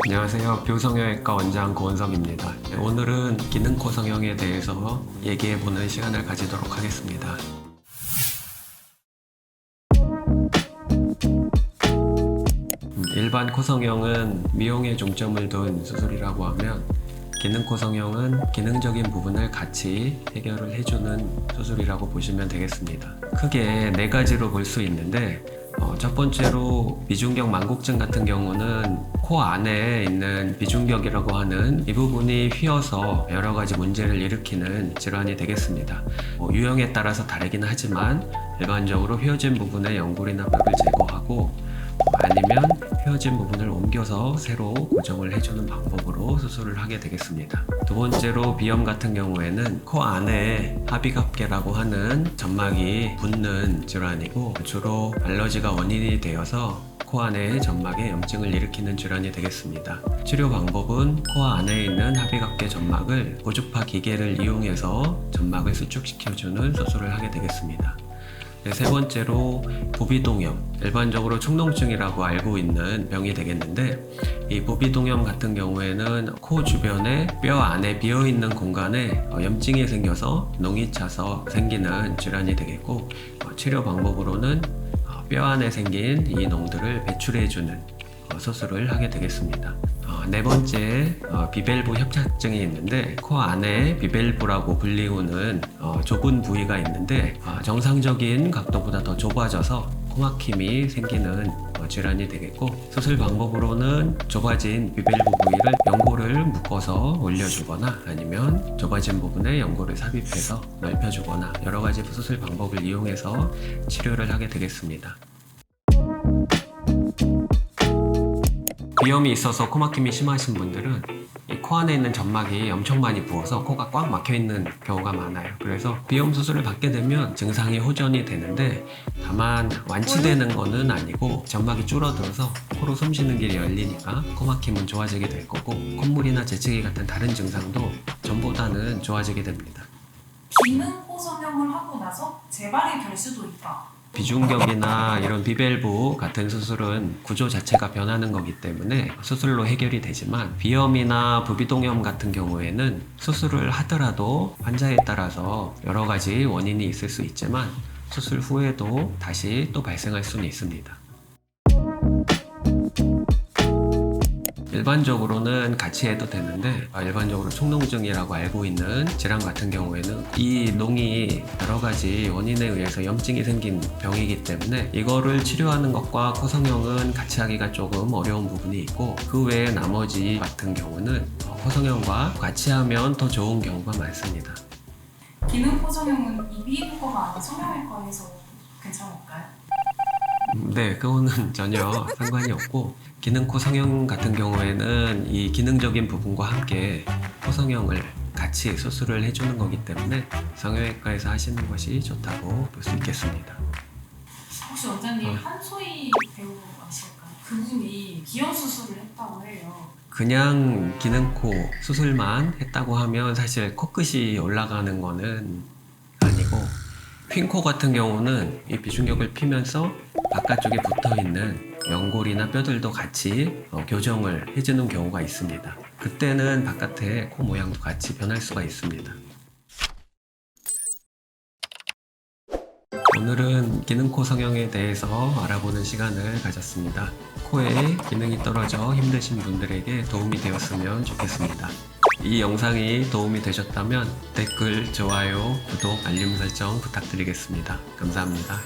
안녕하세요. 뷰성형외과 원장 고은석입니다. 오늘은 기능코 성형에 대해서 얘기해보는 시간을 가지도록 하겠습니다. 일반 코 성형은 미용에 중점을 둔 수술이라고 하면, 기능코 성형은 기능적인 부분을 같이 해결을 해주는 수술이라고 보시면 되겠습니다. 크게 네 가지로 볼 수 있는데, 첫 번째로 비중격 만곡증 같은 경우는 코 안에 있는 비중격이라고 하는 이 부분이 휘어서 여러 가지 문제를 일으키는 질환이 되겠습니다. 유형에 따라서 다르긴 하지만 일반적으로 휘어진 부분의 연골이나 뼈를 제거하고 아니면 휘어진 부분을 옮겨서 새로 고정을 해주는 방법으로 수술을 하게 되겠습니다. 두 번째로 비염 같은 경우에는 코 안에 하비갑계라고 하는 점막이 붙는 질환이고, 주로 알러지가 원인이 되어서 코 안에 점막에 염증을 일으키는 질환이 되겠습니다. 치료 방법은 코 안에 있는 하비갑계 점막을 고주파 기계를 이용해서 점막을 수축시켜주는 수술을 하게 되겠습니다. 세 번째로 부비동염, 일반적으로 축농증이라고 알고 있는 병이 되겠는데, 이 부비동염 같은 경우에는 코 주변에 뼈 안에 비어있는 공간에 염증이 생겨서 농이 차서 생기는 질환이 되겠고, 치료 방법으로는 뼈 안에 생긴 이 농들을 배출해주는 수술을 하게 되겠습니다. 네 번째, 비밸브 협착증이 있는데, 코 안에 비밸브라고 불리우는 좁은 부위가 있는데, 정상적인 각도보다 더 좁아져서 코막힘이 생기는 질환이 되겠고, 수술 방법으로는 좁아진 비밸브 부위를 연골을 묶어서 올려주거나 아니면 좁아진 부분에 연골을 삽입해서 넓혀주거나 여러 가지 수술 방법을 이용해서 치료를 하게 되겠습니다. 비염이 있어서 코막힘이 심하신 분들은 이 코 안에 있는 점막이 엄청 많이 부어서 코가 꽉 막혀 있는 경우가 많아요. 그래서 비염 수술을 받게 되면 증상이 호전이 되는데, 다만 완치되는 거는 아니고 점막이 줄어들어서 코로 숨 쉬는 길이 열리니까 코막힘은 좋아지게 될 거고, 콧물이나 재채기 같은 다른 증상도 전보다는 좋아지게 됩니다. 기능코 성형을 하고 나서 재발이 될 수도 있다. 비중격이나 이런 비밸브 같은 수술은 구조 자체가 변하는 거기 때문에 수술로 해결이 되지만, 비염이나 부비동염 같은 경우에는 수술을 하더라도 환자에 따라서 여러 가지 원인이 있을 수 있지만 수술 후에도 다시 또 발생할 수는 있습니다. 일반적으로는 같이 해도 되는데, 일반적으로 축농증이라고 알고 있는 질환 같은 경우에는 이 농이 여러 가지 원인에 의해서 염증이 생긴 병이기 때문에 이거를 치료하는 것과 코 성형은 같이 하기가 조금 어려운 부분이 있고, 그 외에 나머지 같은 경우는 코 성형과 같이 하면 더 좋은 경우가 많습니다. 기능코 성형은 이비인후과가 아닌 성형외과에서 괜찮을까요? 네, 그거는 전혀 상관이 없고, 기능코 성형 같은 경우에는 이 기능적인 부분과 함께 코 성형을 같이 수술을 해주는 거기 때문에 성형외과에서 하시는 것이 좋다고 볼 수 있겠습니다. 혹시 원장님 한소희 배우 아실까요? 그분이 비염 수술을 했다고 해요. 그냥 기능코 수술만 했다고 하면 사실 코끝이 올라가는 거는 아니고, 휜코 같은 경우는 이 비중격을 피면서 바깥쪽에 붙어있는 연골이나 뼈들도 같이 교정을 해주는 경우가 있습니다. 그때는 바깥에 코 모양도 같이 변할 수가 있습니다. 오늘은 기능코 성형에 대해서 알아보는 시간을 가졌습니다. 코에 기능이 떨어져 힘드신 분들에게 도움이 되었으면 좋겠습니다. 이 영상이 도움이 되셨다면 댓글, 좋아요, 구독, 알림 설정 부탁드리겠습니다. 감사합니다.